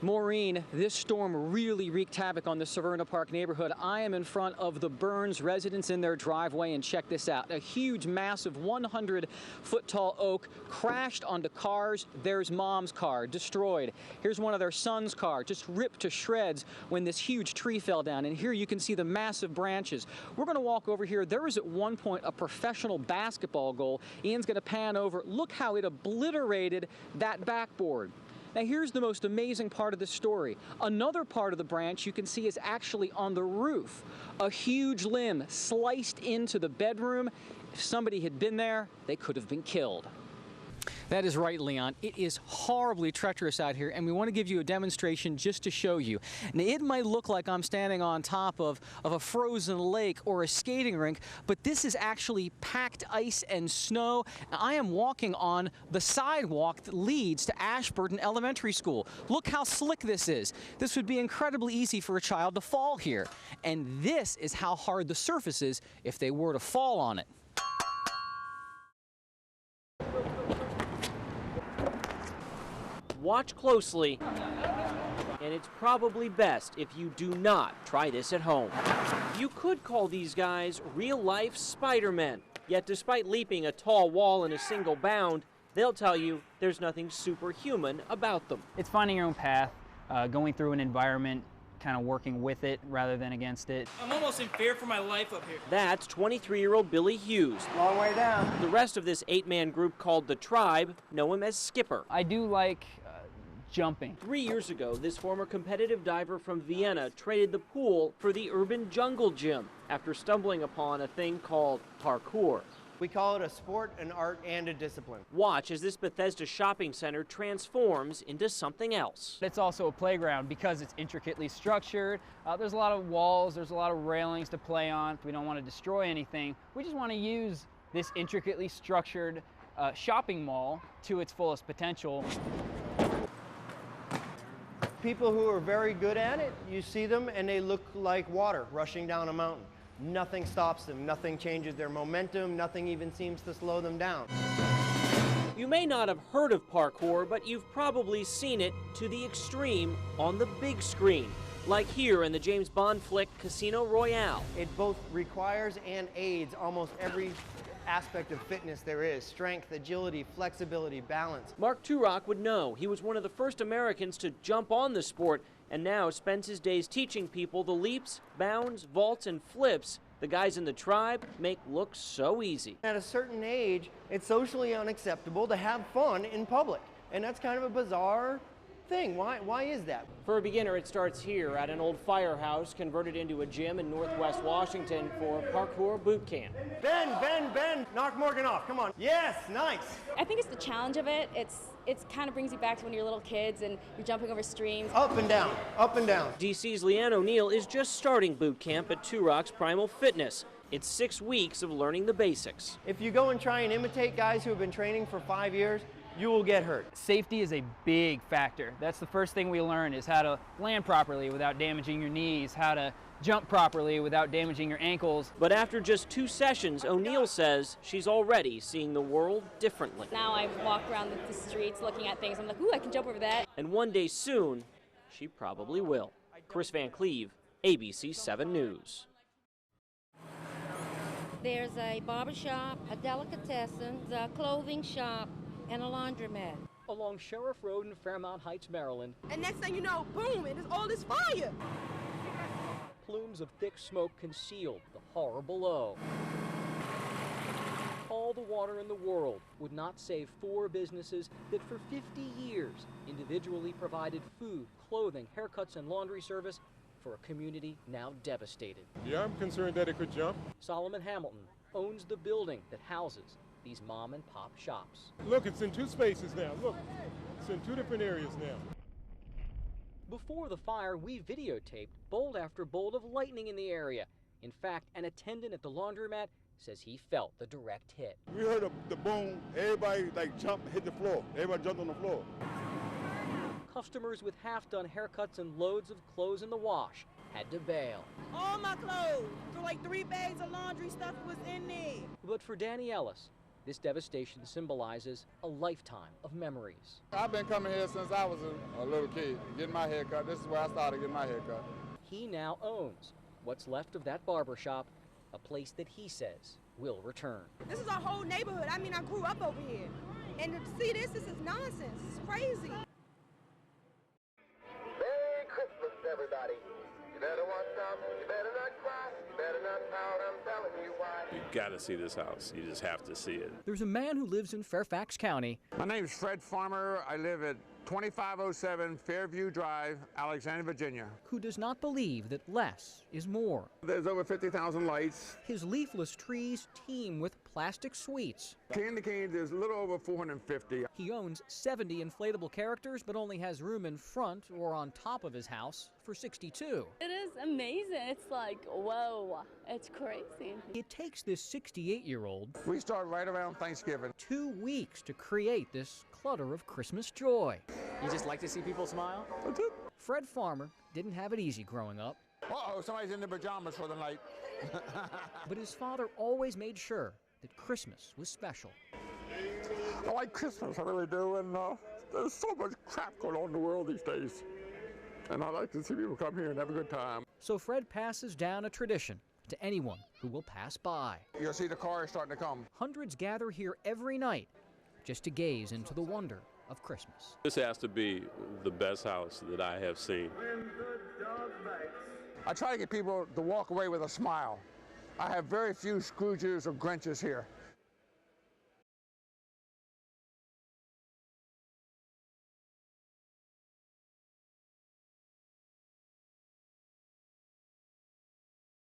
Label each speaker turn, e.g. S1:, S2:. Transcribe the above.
S1: Maureen, this storm really wreaked havoc on the Severna Park neighborhood. I am in front of the Burns residence in their driveway, and check this out. A huge, massive 100-foot-tall oak crashed onto cars. There's Mom's car, destroyed. Here's one of their son's car, just ripped to shreds when this huge tree fell down. And here you can see the massive branches. We're going to walk over here. There was at one point a professional basketball goal. Ian's going to pan over. Look how it obliterated that backboard. Now here's the most amazing part of the story. Another part of the branch you can see is actually on the roof. A huge limb sliced into the bedroom. If somebody had been there, they could have been killed. That is right, Leon. It is horribly treacherous out here, and we want to give you a demonstration just to show you. Now, it might look like I'm standing on top of a frozen lake or a skating rink, but this is actually packed ice and snow. I am walking on the sidewalk that leads to Ashburton Elementary School. Look how slick this is. This would be incredibly easy for a child to fall here. And this is how hard the surface is if they were to fall on it.
S2: Watch closely, and it's probably best if you do not try this at home. You could call these guys real-life Spider-Men, yet despite leaping a tall wall in a single bound, they'll tell you there's nothing superhuman about them.
S3: It's finding your own path, going through an environment, kind of working with it rather than against it.
S4: I'm almost in fear for my life up here.
S2: That's 23-year-old Billy Hughes.
S5: Long way down.
S2: The rest of this 8-man group called the Tribe know him as Skipper.
S3: I do like jumping.
S2: 3 years ago, this former competitive diver from Vienna traded the pool for the urban jungle gym after stumbling upon a thing called parkour.
S5: We call it a sport, an art, and a discipline.
S2: Watch as this Bethesda shopping center transforms into something else.
S3: It's also a playground because it's intricately structured. There's a lot of walls, there's a lot of railings to play on. We don't want to destroy anything. We just want to use this intricately structured shopping mall to its fullest potential.
S5: People who are very good at it, you see them and they look like water rushing down a mountain. Nothing stops them, nothing changes their momentum, nothing even seems to slow them down.
S2: You may not have heard of parkour, but you've probably seen it to the extreme on the big screen, like here in the James Bond flick Casino Royale.
S5: It both requires and aids almost every aspect of fitness there is: strength, agility, flexibility, balance.
S2: Mark Turok would know. He was one of the first Americans to jump on the sport and now spends his days teaching people the leaps, bounds, vaults, and flips the guys in the Tribe make look so easy.
S5: At a certain age, it's socially unacceptable to have fun in public, and that's kind of a bizarre thing. Why is that?
S2: For a beginner, it starts here at an old firehouse converted into a gym in Northwest Washington for parkour boot camp.
S5: Ben, knock Morgan off, come on. Yes, nice.
S6: I think it's the challenge of it. It's kind of brings you back to when you're little kids and you're jumping over streams.
S5: Up and down, up and down.
S2: DC's Leanne O'Neill is just starting boot camp at Turok's Primal Fitness. It's 6 weeks of learning the basics.
S5: If you go and try and imitate guys who have been training for 5 years, you will get hurt.
S3: Safety is a big factor. That's the first thing we learn, is how to land properly without damaging your knees, how to jump properly without damaging your ankles.
S2: But after just 2 sessions, O'Neill says she's already seeing the world differently.
S6: Now I walk around the streets looking at things. I'm like, ooh, I can jump over that.
S2: And one day soon, she probably will. Chris Van Cleve, ABC 7 News.
S7: There's a barber shop, a delicatessen, a clothing shop, and a laundromat.
S1: Along Sheriff Road in Fairmount Heights, Maryland.
S8: And next thing you know, boom, it is all this fire.
S1: Plumes of thick smoke concealed the horror below. All the water in the world would not save 4 businesses that for 50 years individually provided food, clothing, haircuts, and laundry service for a community now devastated.
S9: Yeah, I'm concerned that it could jump.
S1: Solomon Hamilton owns the building that houses these mom and pop shops.
S9: Look, it's in 2 spaces now. Look, it's in 2 different areas now.
S1: Before the fire, we videotaped bolt after bolt of lightning in the area. In fact, an attendant at the laundromat says he felt the direct hit.
S10: We heard the boom, everybody jumped, hit the floor. Everybody jumped on the floor.
S1: Customers with half-done haircuts and loads of clothes in the wash had to bail.
S8: All my clothes. So like 3 bags of laundry stuff was in there.
S1: But for Danny Ellis, This devastation symbolizes a lifetime of memories.
S10: I've been coming here since I was a little kid, getting my hair cut. This is where I started getting my hair cut.
S1: He now owns what's left of that barber shop, a place that he says will return.
S8: This is our whole neighborhood. I mean, I grew up over here. And to see this is nonsense. It's crazy.
S11: Merry Christmas, everybody. You better watch out. You better not cry. You better not pout. I'm telling you why.
S12: You gotta see this house. You just have to see it.
S1: There's a man who lives in Fairfax County.
S13: My name's Fred Farmer. I live at 2507 Fairview Drive, Alexandria, Virginia.
S1: Who does not believe that less is more.
S13: There's over 50,000 lights.
S1: His leafless trees teem with plastic sweets.
S13: Candy canes, there's a little over 450.
S1: He owns 70 inflatable characters, but only has room in front or on top of his house for 62.
S6: It is amazing. It's like, whoa, it's crazy.
S1: It takes this 68-year-old
S13: We start right around Thanksgiving.
S1: 2 weeks to create this clutter of Christmas joy.
S2: You just like to see people smile?
S1: Fred Farmer didn't have it easy growing up.
S13: Uh-oh, somebody's in their pajamas for the night.
S1: But his father always made sure that Christmas was special.
S13: I like Christmas, I really do, and there's so much crap going on in the world these days. And I like to see people come here and have a good time.
S1: So Fred passes down a tradition to anyone who will pass by.
S13: You'll see the cars starting to come.
S1: Hundreds gather here every night just to gaze into the wonder of Christmas.
S12: This has to be the best house that I have seen.
S13: I try to get people to walk away with a smile. I have very few Scrooges or Grinches here.